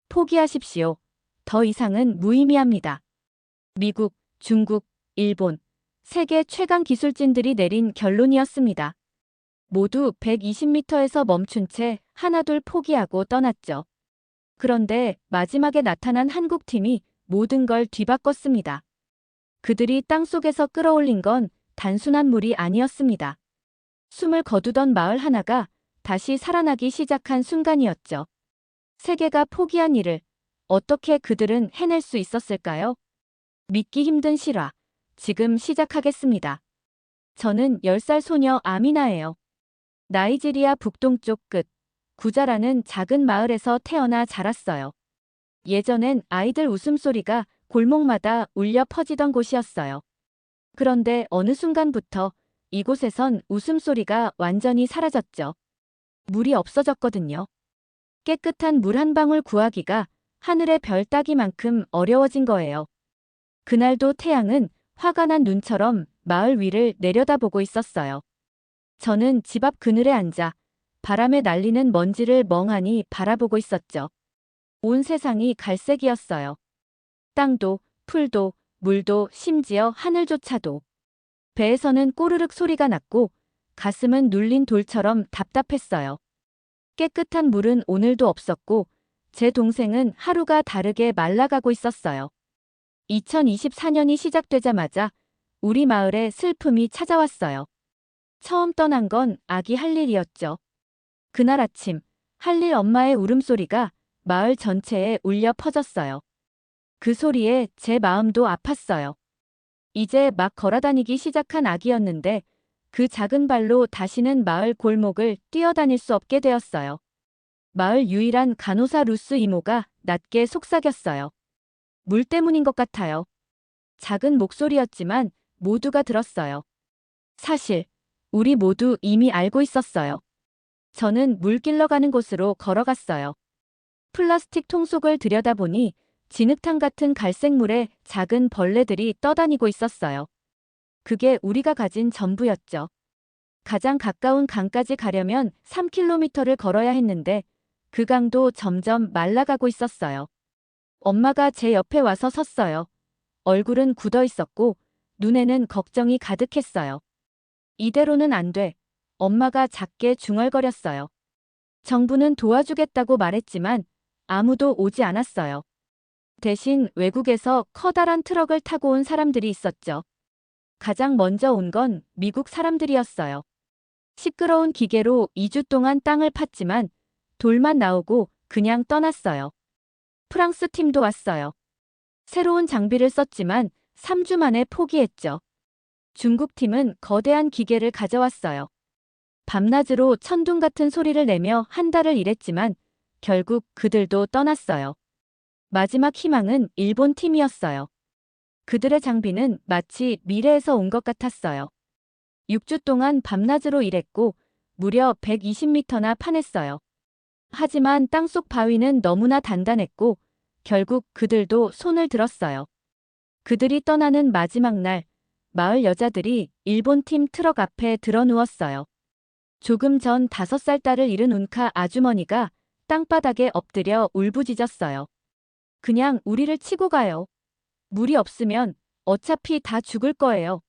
포기하십시오. 더 이상은 무의미합니다. 미국, 중국, 일본, 세계 최강 기술진들이 내린 결론이었습니다. 모두 120m에서 멈춘 채 하나둘 포기하고 떠났죠. 그런데 마지막에 나타난 한국팀이 모든 걸 뒤바꿨습니다. 그들이 땅속에서 끌어올린 건 단순한 물이 아니었습니다. 숨을 거두던 마을 하나가 다시 살아나기 시작한 순간이었죠. 세계가 포기한 일을 어떻게 그들은 해낼 수 있었을까요? 믿기 힘든 실화. 지금 시작하겠습니다. 저는 10살 소녀 아미나예요. 나이지리아 북동쪽 끝, 구자라는 작은 마을에서 태어나 자랐어요. 예전엔 아이들 웃음소리가 골목마다 울려 퍼지던 곳이었어요. 그런데 어느 순간부터 이곳에선 웃음소리가 완전히 사라졌죠. 물이 없어졌거든요. 깨끗한 물 한 방울 구하기가 하늘의 별 따기만큼 어려워진 거예요. 그날도 태양은 화가 난 눈처럼 마을 위를 내려다보고 있었어요. 저는 집 앞 그늘에 앉아 바람에 날리는 먼지를 멍하니 바라보고 있었죠. 온 세상이 갈색이었어요. 땅도, 풀도, 물도, 심지어 하늘조차도. 배에서는 꼬르륵 소리가 났고 가슴은 눌린 돌처럼 답답했어요. 깨끗한 물은 오늘도 없었고 제 동생은 하루가 다르게 말라가고 있었어요. 2024년이 시작되자마자 우리 마을에 슬픔이 찾아왔어요. 처음 떠난 건 아기 할릴이었죠. 그날 아침 할릴 엄마의 울음소리가 마을 전체에 울려 퍼졌어요. 그 소리에 제 마음도 아팠어요. 이제 막 걸어다니기 시작한 아기였는데 그 작은 발로 다시는 마을 골목을 뛰어다닐 수 없게 되었어요. 마을 유일한 간호사 루스 이모가 낮게 속삭였어요. 물 때문인 것 같아요. 작은 목소리였지만 모두가 들었어요. 사실 우리 모두 이미 알고 있었어요. 저는 물 길러 가는 곳으로 걸어갔어요. 플라스틱 통 속을 들여다보니 진흙탕 같은 갈색 물에 작은 벌레들이 떠다니고 있었어요. 그게 우리가 가진 전부였죠. 가장 가까운 강까지 가려면 3km를 걸어야 했는데 그 강도 점점 말라가고 있었어요. 엄마가 제 옆에 와서 섰어요. 얼굴은 굳어 있었고 눈에는 걱정이 가득했어요. 이대로는 안 돼. 엄마가 작게 중얼거렸어요. 정부는 도와주겠다고 말했지만 아무도 오지 않았어요. 대신 외국에서 커다란 트럭을 타고 온 사람들이 있었죠. 가장 먼저 온 건 미국 사람들이었어요. 시끄러운 기계로 2주 동안 땅을 팠지만 돌만 나오고 그냥 떠났어요. 프랑스 팀도 왔어요. 새로운 장비를 썼지만 3주 만에 포기했죠. 중국 팀은 거대한 기계를 가져왔어요. 밤낮으로 천둥 같은 소리를 내며 한 달을 일했지만 결국 그들도 떠났어요. 마지막 희망은 일본 팀이었어요. 그들의 장비는 마치 미래에서 온 것 같았어요. 6주 동안 밤낮으로 일했고 무려 120m나 파냈어요. 하지만 땅속 바위는 너무나 단단했고 결국 그들도 손을 들었어요. 그들이 떠나는 마지막 날, 마을 여자들이 일본 팀 트럭 앞에 드러누웠어요. 조금 전 5살 딸을 잃은 운카 아주머니가 땅바닥에 엎드려 울부짖었어요. 그냥 우리를 치고 가요. 물이 없으면 어차피 다 죽을 거예요.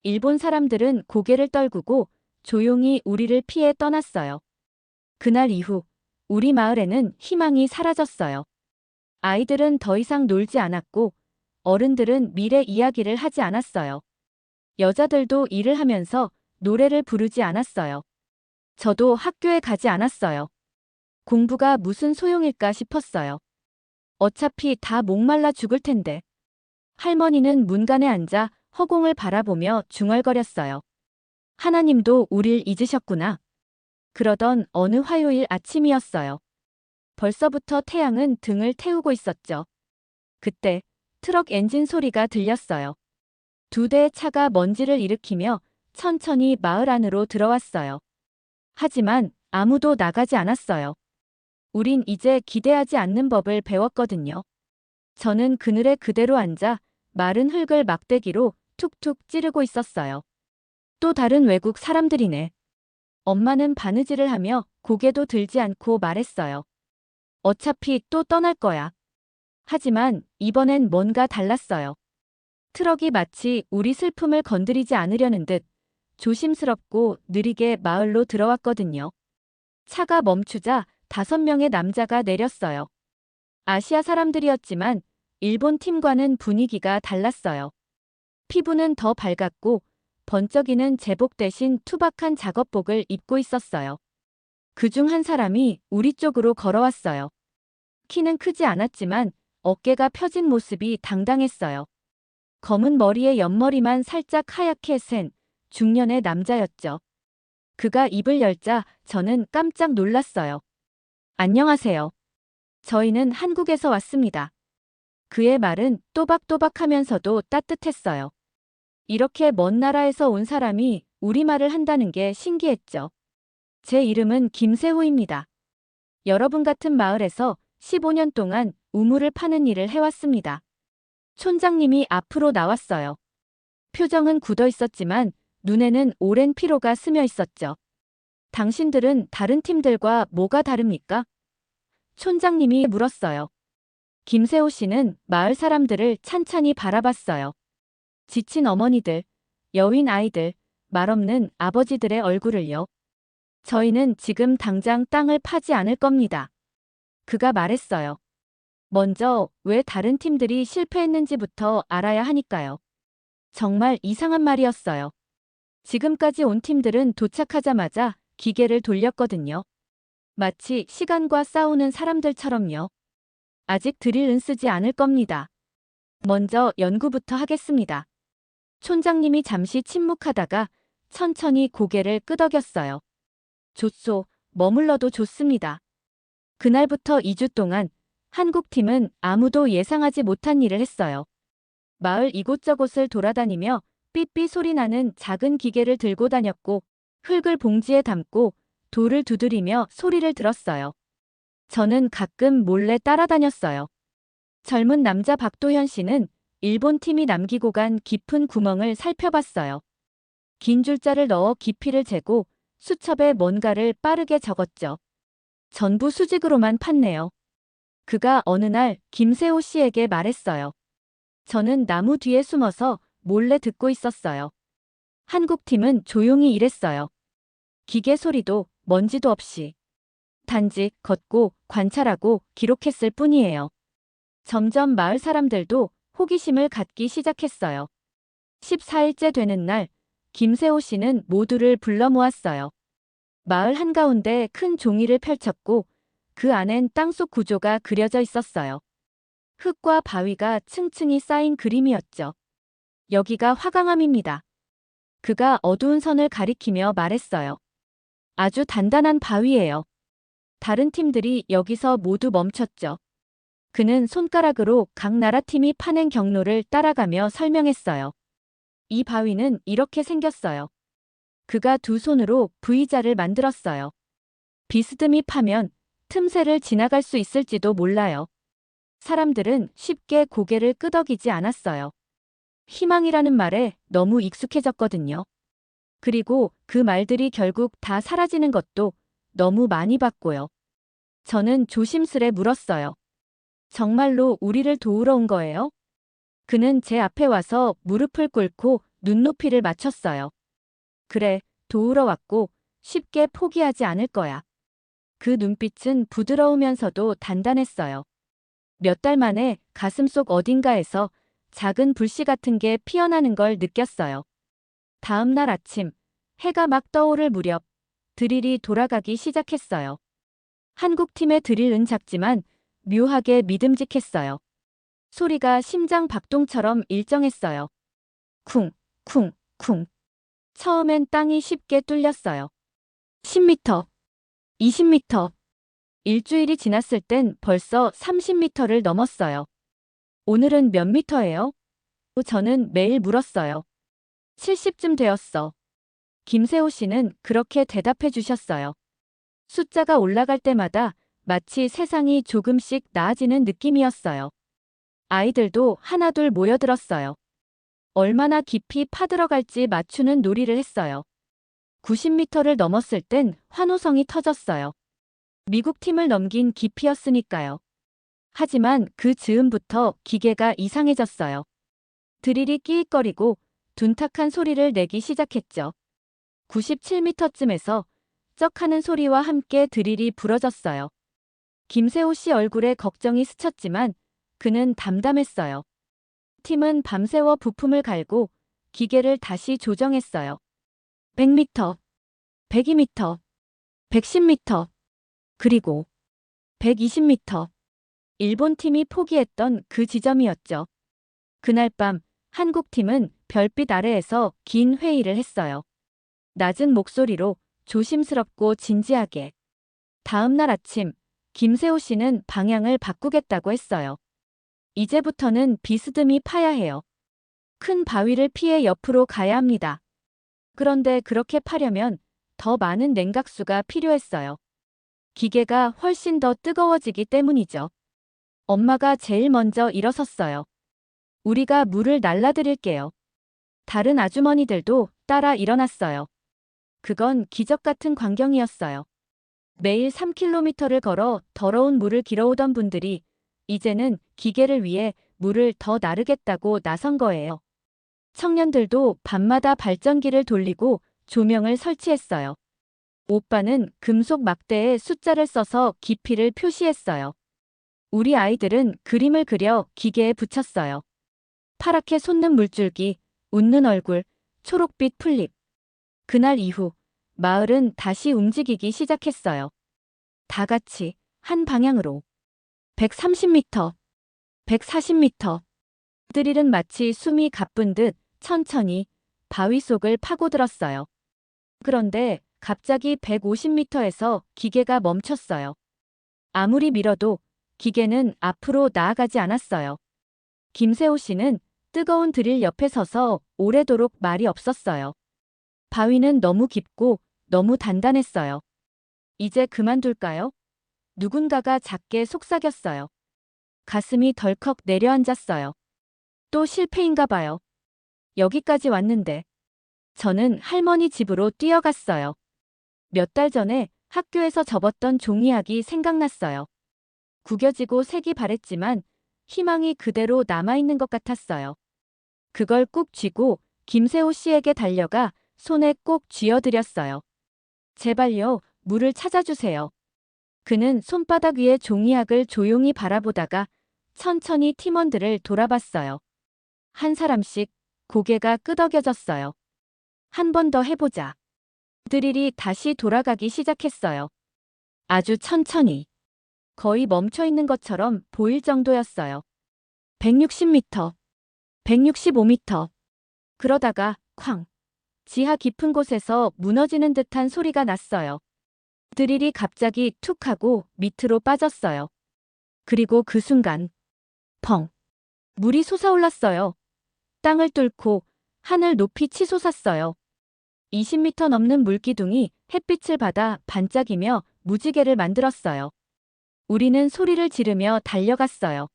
일본 사람들은 고개를 떨구고 조용히 우리를 피해 떠났어요. 그날 이후 우리 마을에는 희망이 사라졌어요. 아이들은 더 이상 놀지 않았고 어른들은 미래 이야기를 하지 않았어요. 여자들도 일을 하면서 노래를 부르지 않았어요. 저도 학교에 가지 않았어요. 공부가 무슨 소용일까 싶었어요. 어차피 다 목말라 죽을 텐데. 할머니는 문간에 앉아 허공을 바라보며 중얼거렸어요. 하나님도 우릴 잊으셨구나. 그러던 어느 화요일 아침이었어요. 벌써부터 태양은 등을 태우고 있었죠. 그때 트럭 엔진 소리가 들렸어요. 2대의 차가 먼지를 일으키며 천천히 마을 안으로 들어왔어요. 하지만 아무도 나가지 않았어요. 우린 이제 기대하지 않는 법을 배웠거든요. 저는 그늘에 그대로 앉아 마른 흙을 막대기로 툭툭 찌르고 있었어요. 또 다른 외국 사람들이네. 엄마는 바느질을 하며 고개도 들지 않고 말했어요. 어차피 또 떠날 거야. 하지만 이번엔 뭔가 달랐어요. 트럭이 마치 우리 슬픔을 건드리지 않으려는 듯 조심스럽고 느리게 마을로 들어왔거든요. 차가 멈추자 5명의 남자가 내렸어요. 아시아 사람들이었지만 일본 팀과는 분위기가 달랐어요. 피부는 더 밝았고 번쩍이는 제복 대신 투박한 작업복을 입고 있었어요. 그중 한 사람이 우리 쪽으로 걸어왔어요. 키는 크지 않았지만 어깨가 펴진 모습이 당당했어요. 검은 머리에 옆머리만 살짝 하얗게 센 중년의 남자였죠. 그가 입을 열자 저는 깜짝 놀랐어요. 안녕하세요. 저희는 한국에서 왔습니다. 그의 말은 또박또박하면서도 따뜻했어요. 이렇게 먼 나라에서 온 사람이 우리말을 한다는 게 신기했죠. 제 이름은 김세호입니다. 여러분 같은 마을에서 15년 동안 우물을 파는 일을 해왔습니다. 촌장님이 앞으로 나왔어요. 표정은 굳어 있었지만 눈에는 오랜 피로가 스며 있었죠. 당신들은 다른 팀들과 뭐가 다릅니까? 촌장님이 물었어요. 김세호 씨는 마을 사람들을 찬찬히 바라봤어요. 지친 어머니들, 여윈 아이들, 말없는 아버지들의 얼굴을요. 저희는 지금 당장 땅을 파지 않을 겁니다. 그가 말했어요. 먼저 왜 다른 팀들이 실패했는지부터 알아야 하니까요. 정말 이상한 말이었어요. 지금까지 온 팀들은 도착하자마자 기계를 돌렸거든요. 마치 시간과 싸우는 사람들처럼요. 아직 드릴은 쓰지 않을 겁니다. 먼저 연구부터 하겠습니다. 촌장님이 잠시 침묵하다가 천천히 고개를 끄덕였어요. 좋소, 머물러도 좋습니다. 그날부터 2주 동안 한국팀은 아무도 예상하지 못한 일을 했어요. 마을 이곳저곳을 돌아다니며 삐삐 소리나는 작은 기계를 들고 다녔고 흙을 봉지에 담고 돌을 두드리며 소리를 들었어요. 저는 가끔 몰래 따라다녔어요. 젊은 남자 박도현 씨는 일본 팀이 남기고 간 깊은 구멍을 살펴봤어요. 긴 줄자를 넣어 깊이를 재고 수첩에 뭔가를 빠르게 적었죠. 전부 수직으로만 팠네요. 그가 어느 날 김세호 씨에게 말했어요. 저는 나무 뒤에 숨어서 몰래 듣고 있었어요. 한국팀은 조용히 일했어요. 기계 소리도 먼지도 없이. 단지 걷고 관찰하고 기록했을 뿐이에요. 점점 마을 사람들도 호기심을 갖기 시작했어요. 14일째 되는 날, 김세호 씨는 모두를 불러 모았어요. 마을 한가운데 큰 종이를 펼쳤고 그 안엔 땅속 구조가 그려져 있었어요. 흙과 바위가 층층이 쌓인 그림이었죠. 여기가 화강암입니다. 그가 어두운 선을 가리키며 말했어요. 아주 단단한 바위예요. 다른 팀들이 여기서 모두 멈췄죠. 그는 손가락으로 각 나라 팀이 파낸 경로를 따라가며 설명했어요. 이 바위는 이렇게 생겼어요. 그가 두 손으로 V자를 만들었어요. 비스듬히 파면 틈새를 지나갈 수 있을지도 몰라요. 사람들은 쉽게 고개를 끄덕이지 않았어요. 희망이라는 말에 너무 익숙해졌거든요. 그리고 그 말들이 결국 다 사라지는 것도 너무 많이 봤고요. 저는 조심스레 물었어요. 정말로 우리를 도우러 온 거예요? 그는 제 앞에 와서 무릎을 꿇고 눈높이를 맞췄어요. 그래, 도우러 왔고 쉽게 포기하지 않을 거야. 그 눈빛은 부드러우면서도 단단했어요. 몇 달 만에 가슴속 어딘가에서 작은 불씨 같은 게 피어나는 걸 느꼈어요. 다음 날 아침, 해가 막 떠오를 무렵 드릴이 돌아가기 시작했어요. 한국팀의 드릴은 작지만 묘하게 믿음직했어요. 소리가 심장 박동처럼 일정했어요. 쿵, 쿵, 쿵. 처음엔 땅이 쉽게 뚫렸어요. 10m, 20m. 일주일이 지났을 땐 벌써 30m를 넘었어요. 오늘은 몇 미터예요? 저는 매일 물었어요. 70쯤 되었어. 김세호 씨는 그렇게 대답해 주셨어요. 숫자가 올라갈 때마다 마치 세상이 조금씩 나아지는 느낌이었어요. 아이들도 하나둘 모여들었어요. 얼마나 깊이 파들어갈지 맞추는 놀이를 했어요. 90m를 넘었을 땐 환호성이 터졌어요. 미국 팀을 넘긴 깊이였으니까요. 하지만 그 즈음부터 기계가 이상해졌어요. 드릴이 끼익거리고 둔탁한 소리를 내기 시작했죠. 97m쯤에서 쩍 하는 소리와 함께 드릴이 부러졌어요. 김세호 씨 얼굴에 걱정이 스쳤지만 그는 담담했어요. 팀은 밤새워 부품을 갈고 기계를 다시 조정했어요. 100m, 102m, 110m, 그리고 120m. 일본 팀이 포기했던 그 지점이었죠. 그날 밤 한국 팀은 별빛 아래에서 긴 회의를 했어요. 낮은 목소리로 조심스럽고 진지하게. 다음 날 아침 김세호 씨는 방향을 바꾸겠다고 했어요. 이제부터는 비스듬히 파야 해요. 큰 바위를 피해 옆으로 가야 합니다. 그런데 그렇게 파려면 더 많은 냉각수가 필요했어요. 기계가 훨씬 더 뜨거워지기 때문이죠. 엄마가 제일 먼저 일어섰어요. 우리가 물을 날라드릴게요. 다른 아주머니들도 따라 일어났어요. 그건 기적 같은 광경이었어요. 매일 3km를 걸어 더러운 물을 길어오던 분들이 이제는 기계를 위해 물을 더 나르겠다고 나선 거예요. 청년들도 밤마다 발전기를 돌리고 조명을 설치했어요. 오빠는 금속 막대에 숫자를 써서 깊이를 표시했어요. 우리 아이들은 그림을 그려 기계에 붙였어요. 파랗게 솟는 물줄기, 웃는 얼굴, 초록빛 풀잎. 그날 이후 마을은 다시 움직이기 시작했어요. 다 같이 한 방향으로. 130m, 140m. 드릴은 마치 숨이 가쁜 듯 천천히 바위 속을 파고들었어요. 그런데 갑자기 150m에서 기계가 멈췄어요. 아무리 밀어도 기계는 앞으로 나아가지 않았어요. 김세호 씨는 뜨거운 드릴 옆에 서서 오래도록 말이 없었어요. 바위는 너무 깊고 너무 단단했어요. 이제 그만둘까요? 누군가가 작게 속삭였어요. 가슴이 덜컥 내려앉았어요. 또 실패인가 봐요. 여기까지 왔는데. 저는 할머니 집으로 뛰어갔어요. 몇 달 전에 학교에서 접었던 종이학이 생각났어요. 구겨지고 색이 바랬지만 희망이 그대로 남아있는 것 같았어요. 그걸 꾹 쥐고 김세호 씨에게 달려가 손에 꼭 쥐어드렸어요. 제발요, 물을 찾아주세요. 그는 손바닥 위에 종이학을 조용히 바라보다가 천천히 팀원들을 돌아봤어요. 한 사람씩 고개가 끄덕여졌어요. 한 번 더 해보자. 드릴이 다시 돌아가기 시작했어요. 아주 천천히. 거의 멈춰있는 것처럼 보일 정도였어요. 160m, 165m. 그러다가 쾅. 지하 깊은 곳에서 무너지는 듯한 소리가 났어요. 드릴이 갑자기 툭 하고 밑으로 빠졌어요. 그리고 그 순간 펑. 물이 솟아올랐어요. 땅을 뚫고 하늘 높이 치솟았어요. 20m 넘는 물기둥이 햇빛을 받아 반짝이며 무지개를 만들었어요. 우리는 소리를 지르며 달려갔어요.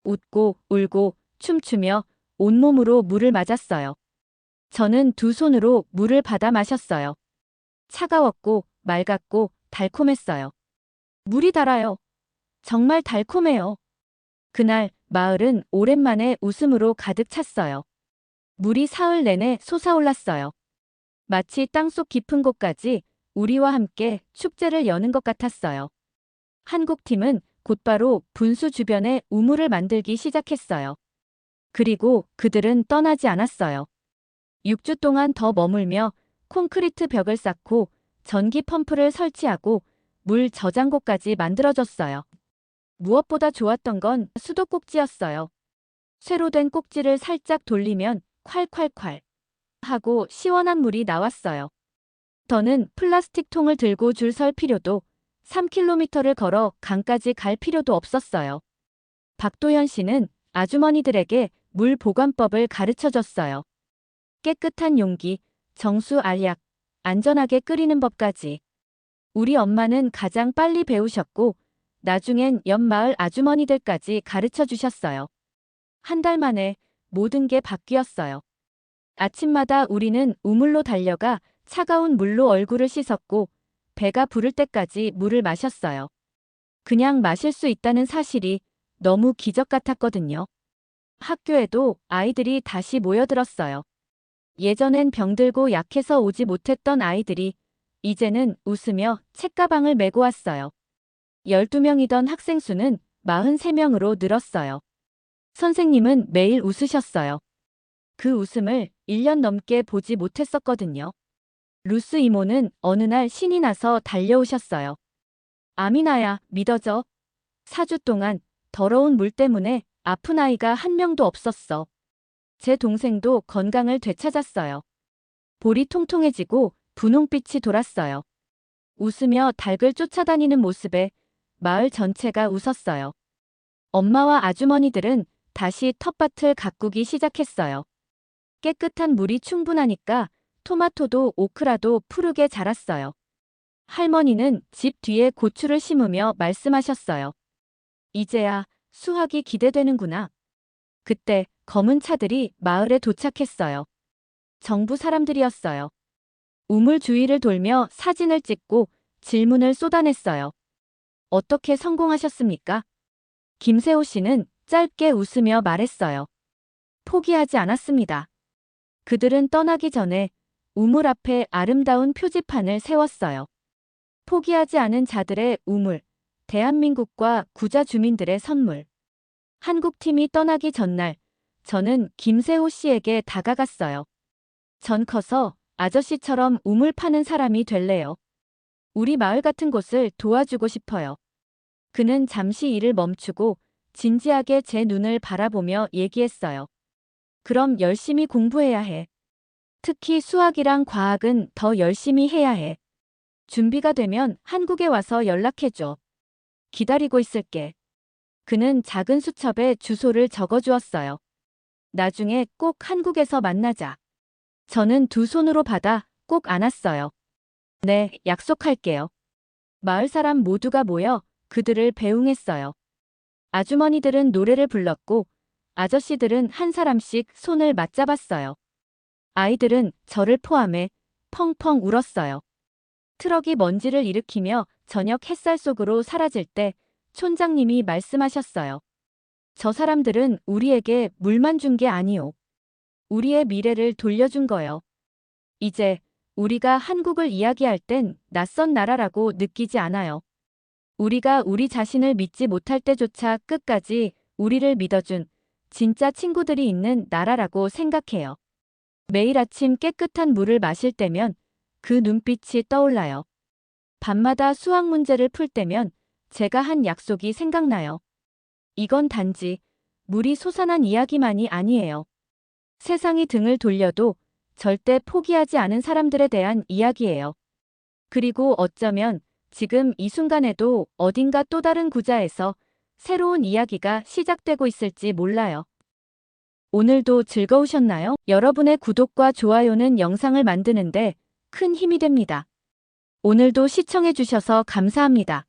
웃고 울고 춤추며 온몸으로 물을 맞았어요. 저는 두 손으로 물을 받아 마셨어요. 차가웠고 맑았고 달콤했어요. 물이 달아요. 정말 달콤해요. 그날 마을은 오랜만에 웃음으로 가득 찼어요. 물이 사흘 내내 솟아올랐어요. 마치 땅속 깊은 곳까지 우리와 함께 축제를 여는 것 같았어요. 한국 팀은 곧바로 분수 주변에 우물을 만들기 시작했어요. 그리고 그들은 떠나지 않았어요. 6주 동안 더 머물며 콘크리트 벽을 쌓고 전기 펌프를 설치하고 물 저장고까지 만들어줬어요. 무엇보다 좋았던 건 수도꼭지였어요. 쇠로 된 꼭지를 살짝 돌리면 콸콸콸 하고 시원한 물이 나왔어요. 더는 플라스틱 통을 들고 줄 설 필요도 3km를 걸어 강까지 갈 필요도 없었어요. 박도현 씨는 아주머니들에게 물 보관법을 가르쳐줬어요. 깨끗한 용기, 정수 알약, 안전하게 끓이는 법까지. 우리 엄마는 가장 빨리 배우셨고 나중엔 옆 마을 아주머니들까지 가르쳐 주셨어요. 한 달 만에 모든 게 바뀌었어요. 아침마다 우리는 우물로 달려가 차가운 물로 얼굴을 씻었고 배가 부를 때까지 물을 마셨어요. 그냥 마실 수 있다는 사실이 너무 기적 같았거든요. 학교에도 아이들이 다시 모여들었어요. 예전엔 병들고 약해서 오지 못했던 아이들이 이제는 웃으며 책가방을 메고 왔어요. 12명이던 학생 수는 43명으로 늘었어요. 선생님은 매일 웃으셨어요. 그 웃음을 1년 넘게 보지 못했었거든요. 루스 이모는 어느 날 신이 나서 달려오셨어요. 아미나야, 믿어져. 4주 동안 더러운 물 때문에 아픈 아이가 한 명도 없었어. 제 동생도 건강을 되찾았어요. 볼이 통통해지고 분홍빛이 돌았어요. 웃으며 닭을 쫓아다니는 모습에 마을 전체가 웃었어요. 엄마와 아주머니들은 다시 텃밭을 가꾸기 시작했어요. 깨끗한 물이 충분하니까 토마토도 오크라도 푸르게 자랐어요. 할머니는 집 뒤에 고추를 심으며 말씀하셨어요. 이제야 수확이 기대되는구나. 그때 검은 차들이 마을에 도착했어요. 정부 사람들이었어요. 우물 주위를 돌며 사진을 찍고 질문을 쏟아냈어요. 어떻게 성공하셨습니까? 김세호 씨는 짧게 웃으며 말했어요. 포기하지 않았습니다. 그들은 떠나기 전에 우물 앞에 아름다운 표지판을 세웠어요. 포기하지 않은 자들의 우물, 대한민국과 구자 주민들의 선물. 한국팀이 떠나기 전날, 저는 김세호 씨에게 다가갔어요. 전 커서 아저씨처럼 우물 파는 사람이 될래요. 우리 마을 같은 곳을 도와주고 싶어요. 그는 잠시 일을 멈추고 진지하게 제 눈을 바라보며 얘기했어요. 그럼 열심히 공부해야 해. 특히 수학이랑 과학은 더 열심히 해야 해. 준비가 되면 한국에 와서 연락해줘. 기다리고 있을게. 그는 작은 수첩에 주소를 적어주었어요. 나중에 꼭 한국에서 만나자. 저는 두 손으로 받아 꼭 안았어요. 네, 약속할게요. 마을 사람 모두가 모여 그들을 배웅했어요. 아주머니들은 노래를 불렀고 아저씨들은 한 사람씩 손을 맞잡았어요. 아이들은 저를 포함해 펑펑 울었어요. 트럭이 먼지를 일으키며 저녁 햇살 속으로 사라질 때 촌장님이 말씀하셨어요. 저 사람들은 우리에게 물만 준 게 아니오. 우리의 미래를 돌려준 거요. 이제 우리가 한국을 이야기할 땐 낯선 나라라고 느끼지 않아요. 우리가 우리 자신을 믿지 못할 때조차 끝까지 우리를 믿어준 진짜 친구들이 있는 나라라고 생각해요. 매일 아침 깨끗한 물을 마실 때면 그 눈빛이 떠올라요. 밤마다 수학 문제를 풀 때면 제가 한 약속이 생각나요. 이건 단지 물이 솟아난 이야기만이 아니에요. 세상이 등을 돌려도 절대 포기하지 않은 사람들에 대한 이야기예요. 그리고 어쩌면 지금 이 순간에도 어딘가 또 다른 구자에서 새로운 이야기가 시작되고 있을지 몰라요. 오늘도 즐거우셨나요? 여러분의 구독과 좋아요는 영상을 만드는데 큰 힘이 됩니다. 오늘도 시청해주셔서 감사합니다.